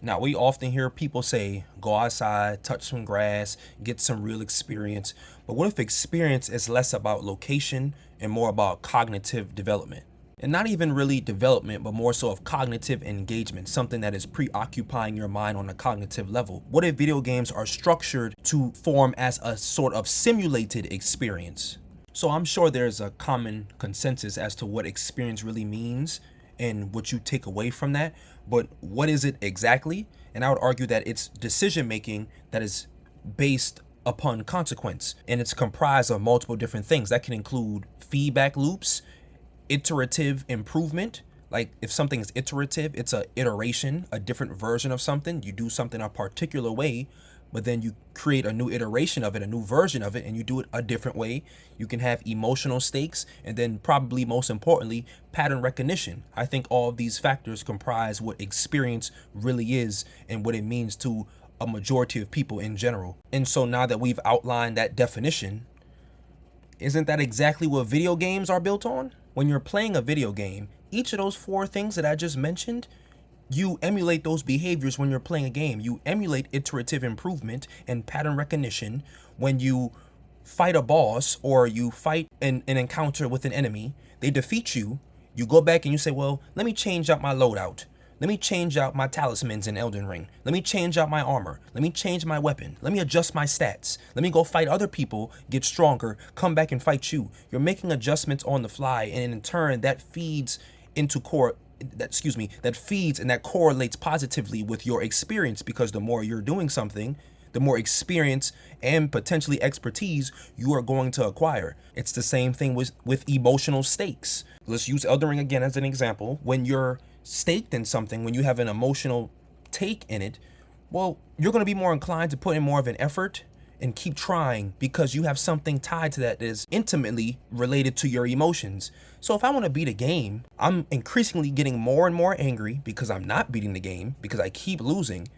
Now, we often hear people say, go outside, touch some grass, get some real experience. But what if experience is less about location and more about cognitive development? And not even really development, but more so of cognitive engagement, something that is preoccupying your mind on a cognitive level. What if video games are structured to form as a sort of simulated experience? So I'm sure there's a common consensus as to what experience really means and what you take away from that. But what is it exactly? And I would argue that it's decision making that is based upon consequence. And it's comprised of multiple different things that can include feedback loops, iterative improvement. Like if something is iterative, it's a iteration, a different version of something. You do something a particular way, but then you create a new iteration of it, a new version of it, and you do it a different way. You can have emotional stakes, and then probably most importantly, pattern recognition. I think all of these factors comprise what experience really is and what it means to a majority of people in general. And so now that we've outlined that definition, isn't that exactly what video games are built on? When you're playing a video game, each of those four things that I just mentioned, you emulate those behaviors when you're playing a game. You emulate iterative improvement and pattern recognition when you fight a boss or you fight an encounter with an enemy. They defeat you. You go back and you say, well, let me change out my loadout. Let me change out my talismans in Elden Ring. Let me change out my armor. Let me change my weapon. Let me adjust my stats. Let me go fight other people, get stronger, come back and fight you. You're making adjustments on the fly, and in turn that feeds into core that feeds and that correlates positively with your experience, because the more you're doing something, the more experience and potentially expertise you are going to acquire. It's the same thing with emotional stakes. Let's use Elden Ring again as an example. When you're staked in something, when you have an emotional take in it, well, you're going to be more inclined to put in more of an effort and keep trying because you have something tied to that is intimately related to your emotions. So if I want to beat a game, I'm increasingly getting more and more angry because I'm not beating the game, because I keep losing.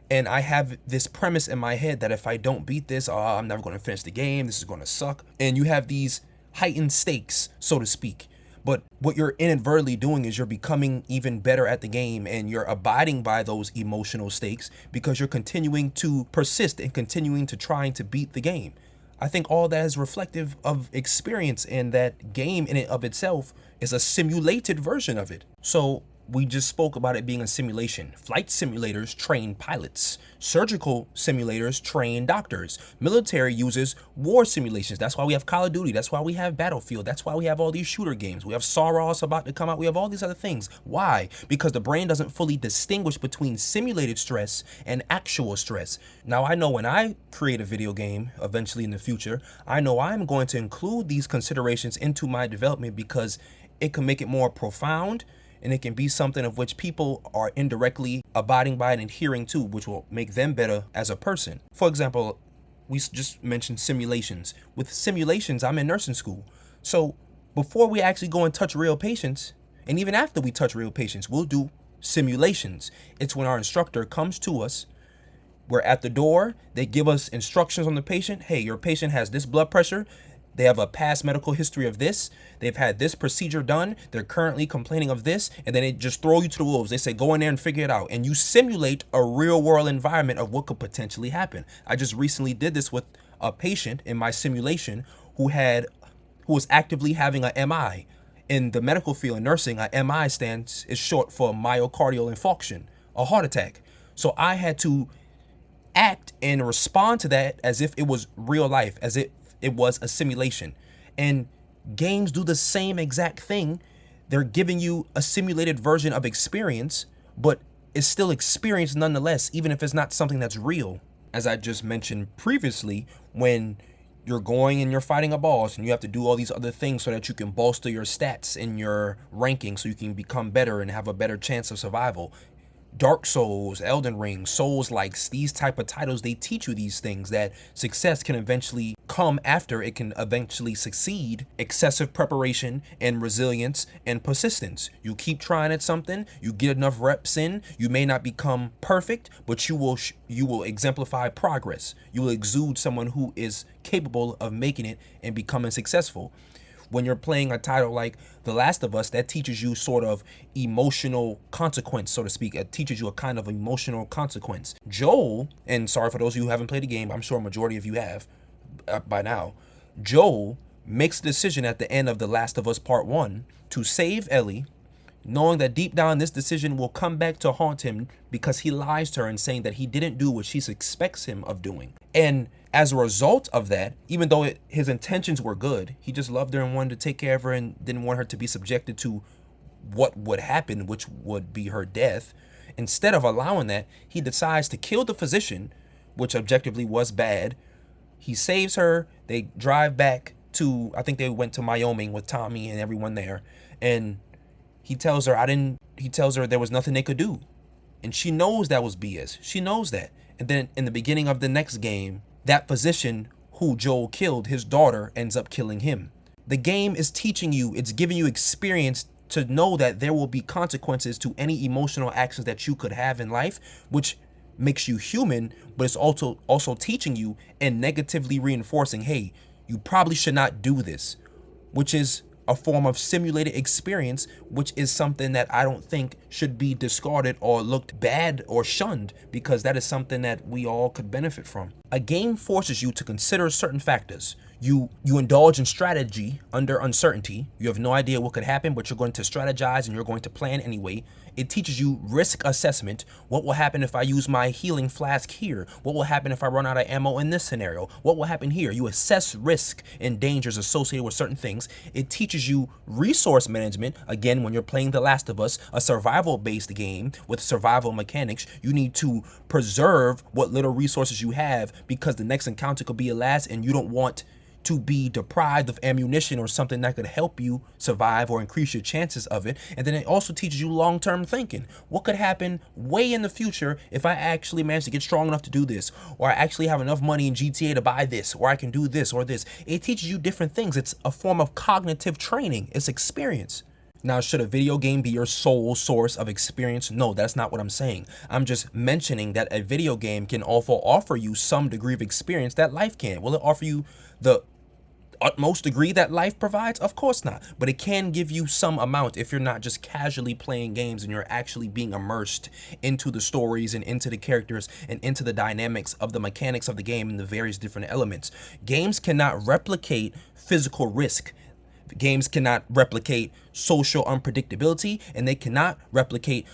And I have this premise in my head that if I don't beat this, I'm never going to finish the game. This is going to suck. And you have these heightened stakes, so to speak. But what you're inadvertently doing is you're becoming even better at the game, and you're abiding by those emotional stakes because you're continuing to persist and continuing to trying to beat the game. I think all that is reflective of experience, and that game in it of itself is a simulated version of it. So we just spoke about it being a simulation. Flight simulators train pilots. Surgical simulators train doctors. Military uses war simulations. That's why we have Call of Duty. That's why we have Battlefield. That's why we have all these shooter games. We have Soros about to come out. We have all these other things. Why? Because the brain doesn't fully distinguish between simulated stress and actual stress. Now, I know when I create a video game eventually in the future, I know I'm going to include these considerations into my development because it can make it more profound, and it can be something of which people are indirectly abiding by and adhering to, which will make them better as a person. For example, we just mentioned simulations. With simulations, I'm in nursing school. So before we actually go and touch real patients, and even after we touch real patients, we'll do simulations. It's when our instructor comes to us. We're at the door. They give us instructions on the patient. Hey, your patient has this blood pressure. They have a past medical history of this. They've had this procedure done. They're currently complaining of this. And then they just throw you to the wolves. They say, go in there and figure it out. And you simulate a real world environment of what could potentially happen. I just recently did this with a patient in my simulation who was actively having a MI. In the medical field in nursing, a MI is short for myocardial infarction, a heart attack. So I had to act and respond to that as if it was real life, as if it was a simulation. And games do the same exact thing. They're giving you a simulated version of experience, but it's still experience nonetheless, even if it's not something that's real. As I just mentioned previously, when you're going and you're fighting a boss and you have to do all these other things so that you can bolster your stats in your ranking so you can become better and have a better chance of survival. Dark Souls, Elden Ring, Souls likes, these type of titles, they teach you these things, that success can eventually come after it can eventually succeed. Excessive preparation and resilience and persistence. You keep trying at something, you get enough reps in, you may not become perfect, but you will exemplify progress. You will exude someone who is capable of making it and becoming successful. When you're playing a title like The Last of Us, that teaches you sort of emotional consequence, so to speak. It teaches you a kind of emotional consequence. Joel, and sorry for those of you who haven't played the game, I'm sure a majority of you have by now. Joel makes the decision at the end of The Last of Us Part 1 to save Ellie, knowing that deep down this decision will come back to haunt him because he lies to her and saying that he didn't do what she expects him of doing. And as a result of that, even though his intentions were good, he just loved her and wanted to take care of her and didn't want her to be subjected to what would happen, which would be her death. Instead of allowing that, he decides to kill the physician, which objectively was bad. He saves her. They drive back to, I think they went to Wyoming with Tommy and everyone there. And he tells her there was nothing they could do. And she knows that was BS. She knows that. And then in the beginning of the next game, that physician who Joel killed, his daughter, ends up killing him. The game is teaching you, it's giving you experience to know that there will be consequences to any emotional actions that you could have in life, which makes you human, but it's also teaching you and negatively reinforcing, hey, you probably should not do this, which is a form of simulated experience, which is something that I don't think should be discarded or looked bad or shunned, because that is something that we all could benefit from. A game forces you to consider certain factors. You indulge in strategy under uncertainty. You have no idea what could happen, but you're going to strategize and you're going to plan anyway. It teaches you risk assessment. What will happen if I use my healing flask here? What will happen if I run out of ammo in this scenario? What will happen here? You assess risk and dangers associated with certain things. It teaches you resource management. Again, when you're playing The Last of Us, a survival-based game with survival mechanics, you need to preserve what little resources you have because the next encounter could be your last and you don't want to be deprived of ammunition or something that could help you survive or increase your chances of it. And then it also teaches you long-term thinking. What could happen way in the future if I actually manage to get strong enough to do this, or I actually have enough money in GTA to buy this, or I can do this or this. It teaches you different things. It's a form of cognitive training. It's experience. Now, should a video game be your sole source of experience? No, that's not what I'm saying. I'm just mentioning that a video game can also offer you some degree of experience that life can. Will it offer you the utmost degree that life provides? Of course not. But it can give you some amount if you're not just casually playing games and you're actually being immersed into the stories and into the characters and into the dynamics of the mechanics of the game and the various different elements. Games cannot replicate physical risk. Games cannot replicate social unpredictability, and they cannot replicate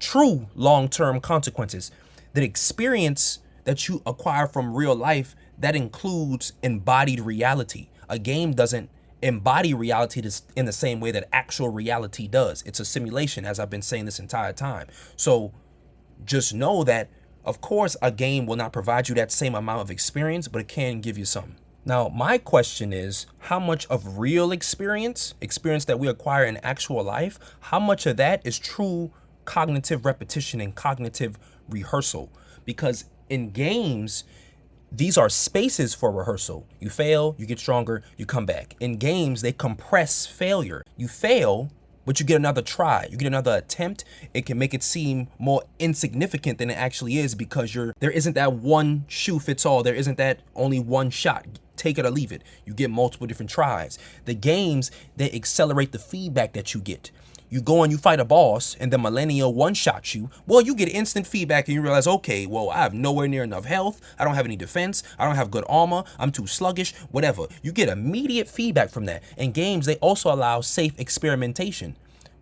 true long-term consequences. The experience that you acquire from real life, that includes embodied reality. A game doesn't embody reality in the same way that actual reality does. It's a simulation, as I've been saying this entire time. So just know that, of course, a game will not provide you that same amount of experience, but it can give you some. Now, my question is, how much of real experience that we acquire in actual life, how much of that is true cognitive repetition and cognitive rehearsal? Because in games, these are spaces for rehearsal. You fail, you get stronger, you come back. In games, they compress failure. You fail, but you get another try, you get another attempt. It can make it seem more insignificant than it actually is because there isn't that one shoe fits all. There isn't that only one shot. Take it or leave it. You get multiple different tries. The games, they accelerate the feedback that you get. You go and you fight a boss and the millennial one-shots you. Well, you get instant feedback and you realize, okay, well, I have nowhere near enough health. I don't have any defense. I don't have good armor. I'm too sluggish, whatever. You get immediate feedback from that. And games, they also allow safe experimentation.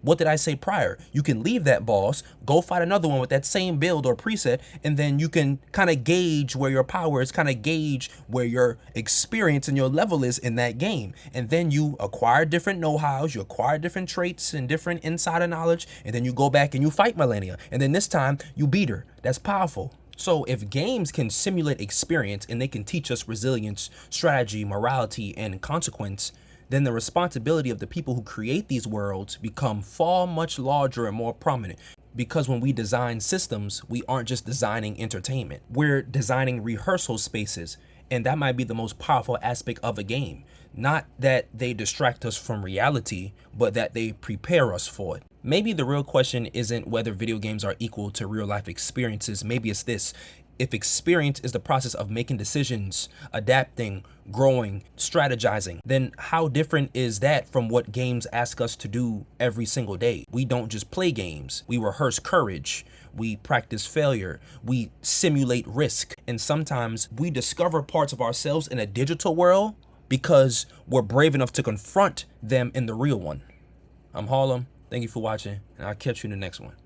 What did I say prior? You can leave that boss, go fight another one with that same build or preset, and then you can kind of gauge where your power is, kind of gauge where your experience and your level is in that game. And then you acquire different know-hows, you acquire different traits and different insider knowledge, and then you go back and you fight Millennia. And then this time you beat her. That's powerful. So if games can simulate experience and they can teach us resilience, strategy, morality, and consequence, then the responsibility of the people who create these worlds become far much larger and more prominent. Because when we design systems, we aren't just designing entertainment. We're designing rehearsal spaces, and that might be the most powerful aspect of a game. Not that they distract us from reality, but that they prepare us for it. Maybe the real question isn't whether video games are equal to real life experiences. Maybe it's this: If experience is the process of making decisions, adapting, growing, strategizing, then how different is that from what games ask us to do every single day? We don't just play games. We rehearse courage. We practice failure. We simulate risk. And sometimes we discover parts of ourselves in a digital world because we're brave enough to confront them in the real one. I'm Harlem. Thank you for watching, and I'll catch you in the next one.